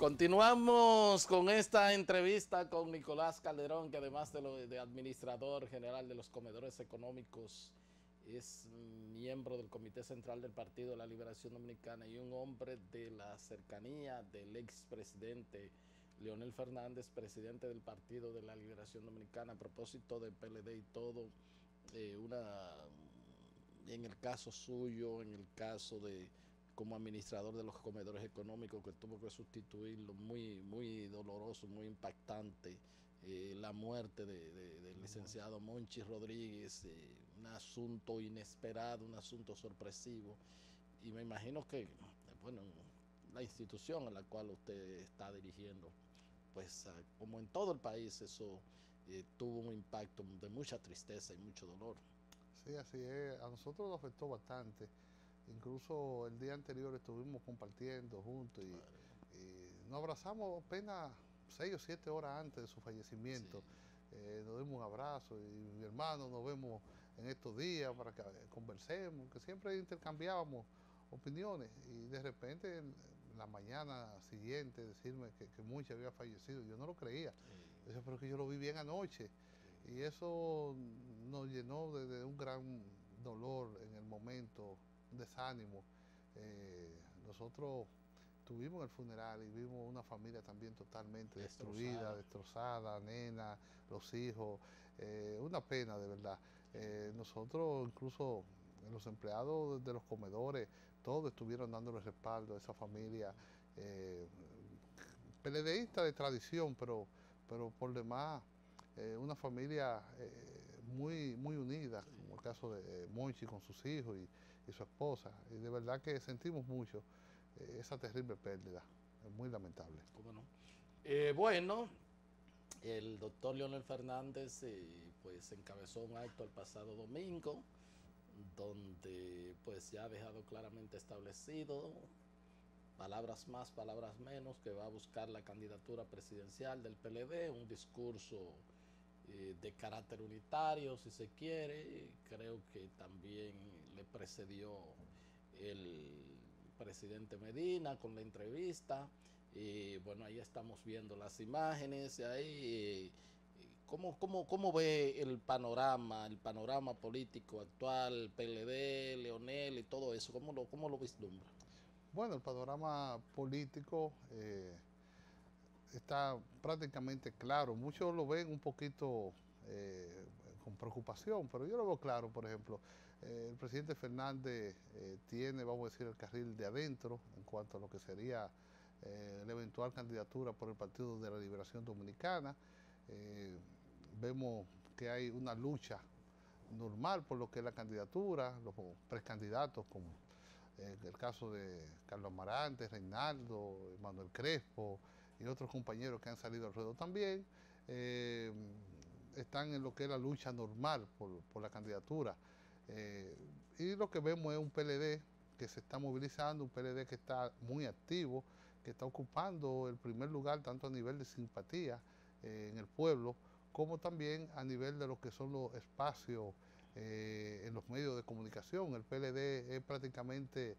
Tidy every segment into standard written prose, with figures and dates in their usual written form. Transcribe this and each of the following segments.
Continuamos con esta entrevista con Nicolás Calderón, que además de administrador general de los comedores económicos, es miembro del Comité Central del Partido de la Liberación Dominicana y un hombre de la cercanía del expresidente Leonel Fernández, presidente del Partido de la Liberación Dominicana. A propósito del PLD y todo, en el caso suyo, en el caso de como administrador de los comedores económicos, que tuvo que sustituirlo, muy doloroso, muy impactante, la muerte del licenciado Monchi Rodríguez, un asunto inesperado, un asunto sorpresivo, y me imagino que, bueno, la institución a la cual usted está dirigiendo, pues como en todo el país, eso tuvo un impacto de mucha tristeza y mucho dolor. Sí, así es. A nosotros nos afectó bastante. Incluso el día anterior estuvimos compartiendo juntos y nos abrazamos apenas 6 o 7 horas antes de su Sí. fallecimiento. Nos dimos un abrazo y mi hermano nos vemos en estos días para que conversemos, que siempre intercambiábamos opiniones y de repente en la mañana siguiente decirme que Monchi había fallecido, yo no lo creía. Yo decía, pero que yo lo vi bien anoche. Y eso nos llenó de un gran dolor en el momento, un desánimo. Nosotros tuvimos el funeral y vimos una familia también totalmente destruida, Destrozada. destrozada, nena, los hijos, una pena de verdad. Nosotros incluso los empleados de los comedores, todos estuvieron dándole respaldo a esa familia, PLDista de tradición, pero por demás una familia muy unida, como el caso de Monchi con sus hijos y su esposa. Y de verdad que sentimos mucho esa terrible pérdida, es muy lamentable. ¿Cómo no? Bueno, el doctor Leonel Fernández pues encabezó un acto el pasado domingo donde pues ya ha dejado claramente establecido, palabras más, palabras menos, que va a buscar la candidatura presidencial del PLD, un discurso de carácter unitario, si se quiere. Creo que también le precedió el presidente Medina con la entrevista. Bueno, ahí estamos viendo las imágenes. Ahí, ¿cómo ve el panorama político actual, PLD, Leonel y todo eso? ¿Cómo lo vislumbra? Bueno, el panorama político está prácticamente claro. Muchos lo ven un poquito con preocupación, pero yo lo veo claro. Por ejemplo, el presidente Fernández tiene, vamos a decir, el carril de adentro en cuanto a lo que sería la eventual candidatura por el Partido de la Liberación Dominicana. Eh, Vemos que hay una lucha normal por lo que es la candidatura, los precandidatos como el caso de Carlos Amarante, Reinaldo, Manuel Crespo y otros compañeros que han salido al ruedo también, están en lo que es la lucha normal por la candidatura. Y lo que vemos es un PLD que se está movilizando, un PLD que está muy activo, que está ocupando el primer lugar tanto a nivel de simpatía en el pueblo, como también a nivel de lo que son los espacios en los medios de comunicación. El PLD es prácticamente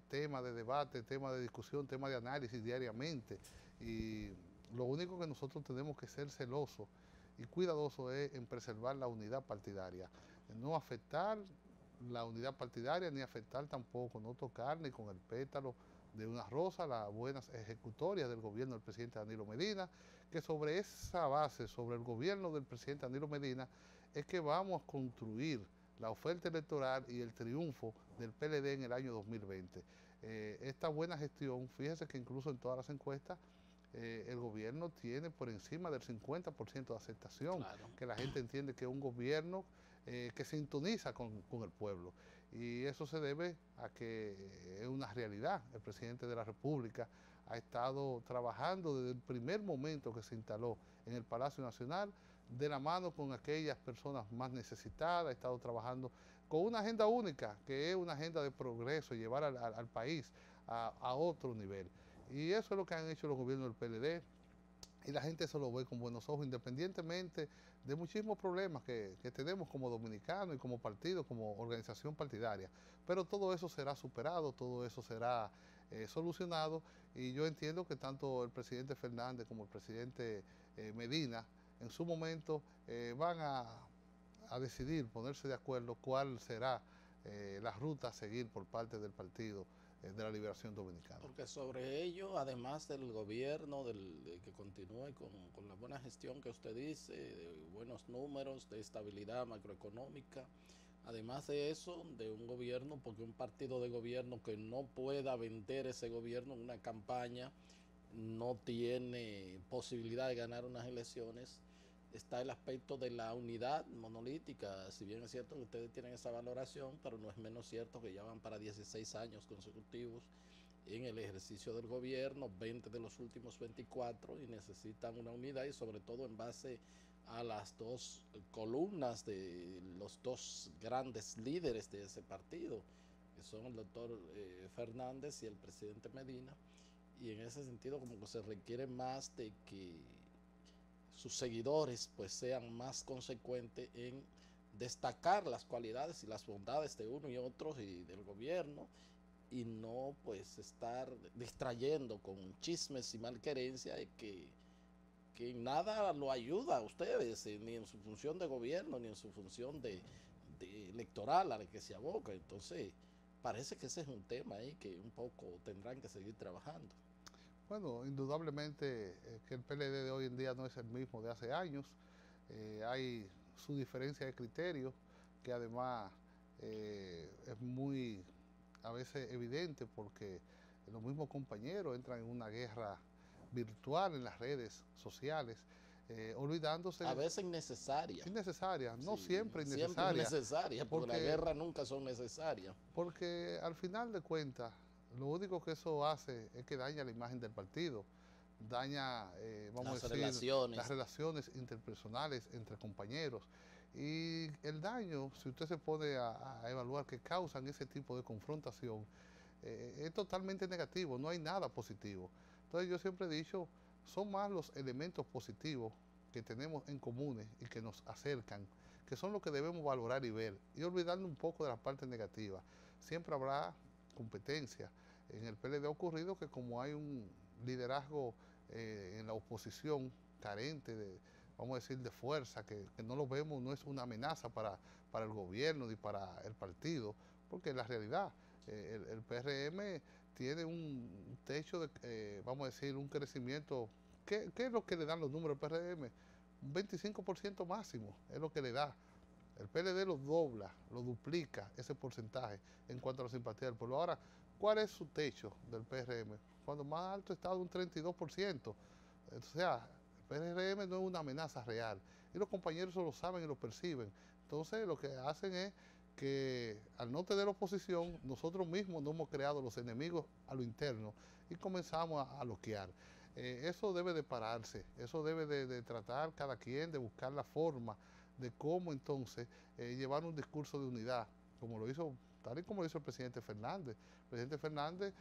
tema de debate, tema de discusión, tema de análisis diariamente. Y lo único que nosotros tenemos que ser celosos y cuidadosos es en preservar la unidad partidaria, en no afectar la unidad partidaria, ni afectar tampoco, no tocar ni con el pétalo de una rosa las buenas ejecutorias del gobierno del presidente Danilo Medina, que sobre esa base, sobre el gobierno del presidente Danilo Medina, es que vamos a construir la oferta electoral y el triunfo del PLD en el año 2020. Esta buena gestión, fíjese que incluso en todas las encuestas, el gobierno tiene por encima del 50% de aceptación, Claro. que la gente entiende que es un gobierno que sintoniza con el pueblo. Y eso se debe a que es una realidad. El presidente de la República ha estado trabajando desde el primer momento que se instaló en el Palacio Nacional, de la mano con aquellas personas más necesitadas, ha estado trabajando con una agenda única, que es una agenda de progreso, llevar al país a otro nivel. Y eso es lo que han hecho los gobiernos del PLD. Y la gente se lo ve con buenos ojos, independientemente de muchísimos problemas que tenemos como dominicanos y como partido, como organización partidaria. Pero todo eso será superado, todo eso será solucionado, y yo entiendo que tanto el presidente Fernández como el presidente Medina en su momento van a decidir, ponerse de acuerdo cuál será la ruta a seguir por parte del Partido de la Liberación Dominicana. Porque sobre ello, además del gobierno, de que continúe con la buena gestión que usted dice, de buenos números, de estabilidad macroeconómica, además de eso, de un gobierno, porque un partido de gobierno que no pueda vender ese gobierno en una campaña no tiene posibilidad de ganar unas elecciones. Está el aspecto de la unidad monolítica, si bien es cierto que ustedes tienen esa valoración, pero no es menos cierto que ya van para 16 años consecutivos en el ejercicio del gobierno, 20 de los últimos 24, y necesitan una unidad, y sobre todo en base a las dos columnas de los dos grandes líderes de ese partido, que son el doctor Fernández y el presidente Medina, y en ese sentido como que se requiere más de que sus seguidores pues sean más consecuentes en destacar las cualidades y las bondades de uno y otros y del gobierno, y no pues estar distrayendo con chismes y malquerencia que en nada lo ayuda a ustedes, ni en su función de gobierno, ni en su función de electoral a la que se aboca. Entonces parece que ese es un tema ahí que un poco tendrán que seguir trabajando. Bueno, indudablemente que el PLD de hoy en día no es el mismo de hace años. Hay su diferencia de criterios, que además es muy a veces evidente, porque los mismos compañeros entran en una guerra virtual en las redes sociales, olvidándose. A veces innecesaria. Innecesaria, no Sí, siempre siempre innecesaria. innecesaria, porque la guerra nunca son necesarias. Porque al final de cuentas, lo único que eso hace es que daña la imagen del partido, daña, vamos a decir, las relaciones interpersonales entre compañeros. Y el daño, si usted se pone a evaluar que causan ese tipo de confrontación, es totalmente negativo, no hay nada positivo. Entonces yo siempre he dicho, son más los elementos positivos que tenemos en comunes y que nos acercan, que son los que debemos valorar y ver, y olvidarnos un poco de la parte negativa. Siempre habrá competencia. En el PLD ha ocurrido que como hay un liderazgo en la oposición carente de, vamos a decir, de fuerza, que no lo vemos, no es una amenaza para el gobierno ni para el partido, porque en la realidad el PRM tiene un techo de, vamos a decir, un crecimiento. ¿Qué es lo que le dan los números al PRM? Un 25% máximo es lo que le da. El PLD lo dobla, lo duplica ese porcentaje en cuanto a la simpatía del pueblo. Ahora, ¿cuál es su techo del PRM? Cuando más alto está de un 32%. O sea, el PRM no es una amenaza real. Y los compañeros eso lo saben y lo perciben. Entonces, lo que hacen es que al no tener oposición, nosotros mismos no hemos creado los enemigos a lo interno y comenzamos a bloquear. Eso debe de pararse, eso debe de tratar cada quien de buscar la forma de cómo entonces llevar un discurso de unidad, como lo hizo, tal y como lo hizo el presidente Fernández. El presidente Fernández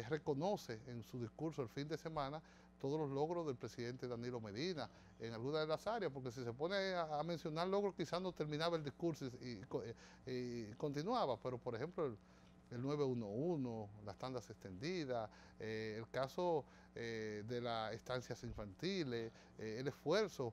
reconoce en su discurso el fin de semana todos los logros del presidente Danilo Medina en algunas de las áreas, porque si se pone a mencionar logros quizás no terminaba el discurso y continuaba, pero por ejemplo el 911, las tandas extendidas, el caso de las estancias infantiles, el esfuerzo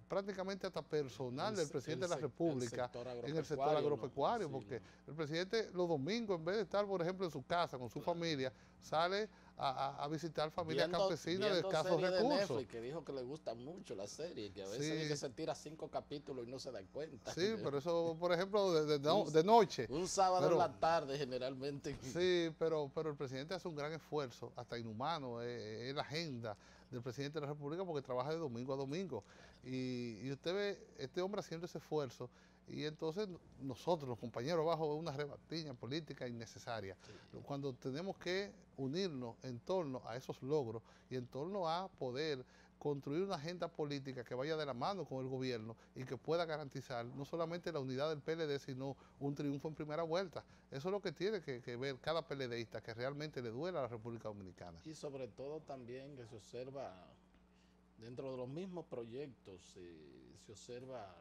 prácticamente hasta personal del presidente de la República en el sector agropecuario, porque el presidente los domingos, en vez de estar, por ejemplo, en su casa con su familia, sale a visitar familias campesinas de escasos recursos. De Netflix, que dijo que le gusta mucho la serie, que a veces que se tira 5 capítulos y no se da cuenta. Sí, pero eso, por ejemplo, de noche. Un sábado en la tarde generalmente. Sí, pero el presidente hace un gran esfuerzo, hasta inhumano, es la agenda del presidente de la República, porque trabaja de domingo a domingo. Y usted ve este hombre haciendo ese esfuerzo, y entonces nosotros, los compañeros, bajo una rebatiña política innecesaria, cuando tenemos que unirnos en torno a esos logros y en torno a poder construir una agenda política que vaya de la mano con el gobierno y que pueda garantizar no solamente la unidad del PLD, sino un triunfo en primera vuelta. Eso es lo que tiene que ver cada PLDista, que realmente le duele a la República Dominicana. Y sobre todo también que se observa dentro de los mismos proyectos, se observa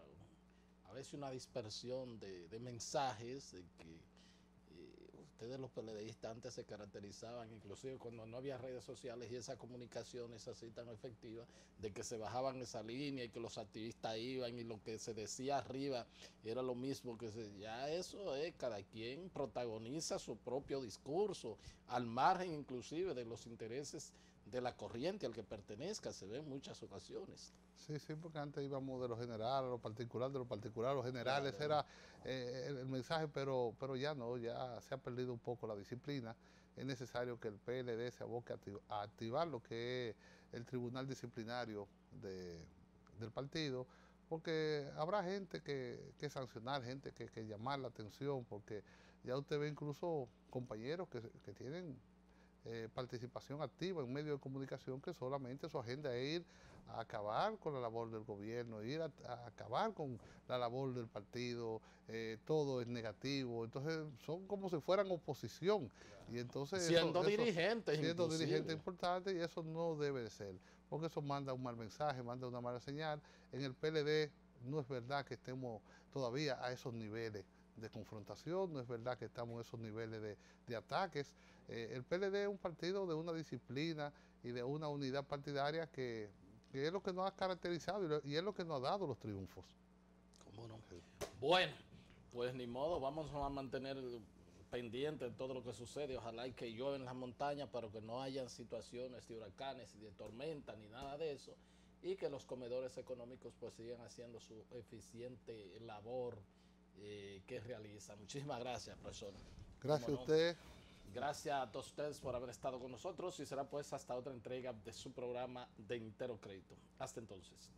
a veces una dispersión de mensajes, de que ustedes los PLDistas antes se caracterizaban, inclusive cuando no había redes sociales y esas comunicaciones así tan efectivas, de que se bajaban esa línea y que los activistas iban y lo que se decía arriba era lo mismo que ya eso es, cada quien protagoniza su propio discurso, al margen inclusive de los intereses de la corriente al que pertenezca, se ve en muchas ocasiones. Sí, sí, porque antes íbamos de lo general a lo particular, de lo particular a lo general, ese Claro. era el mensaje, pero ya no, ya se ha perdido un poco la disciplina. Es necesario que el PLD se aboque a activar lo que es el tribunal disciplinario del partido, porque habrá gente que sancionar, gente que llamar la atención, porque ya usted ve incluso compañeros que tienen participación activa en medios de comunicación que solamente su agenda es ir a acabar con la labor del gobierno, ir a acabar con la labor del partido, todo es negativo, entonces son como si fueran oposición, y entonces Siendo dirigentes siendo dirigente inclusive. importante, y eso no debe de ser, porque eso manda un mal mensaje, manda una mala señal. En el PLD no es verdad que estemos todavía a esos niveles de confrontación, no es verdad que estamos en esos niveles de ataques. El PLD es un partido de una disciplina y de una unidad partidaria que es lo que nos ha caracterizado y es lo que nos ha dado los triunfos. ¿Cómo no? Bueno, pues ni modo, vamos a mantener pendiente de todo lo que sucede. Ojalá y que llueva en las montañas, pero que no hayan situaciones de huracanes y de tormenta ni nada de eso. Y que los comedores económicos pues sigan haciendo su eficiente labor que realizan. Muchísimas gracias, profesor. Gracias a No? usted. Gracias a todos ustedes por haber estado con nosotros y será pues hasta otra entrega de su programa de Entero Crédito. Hasta entonces.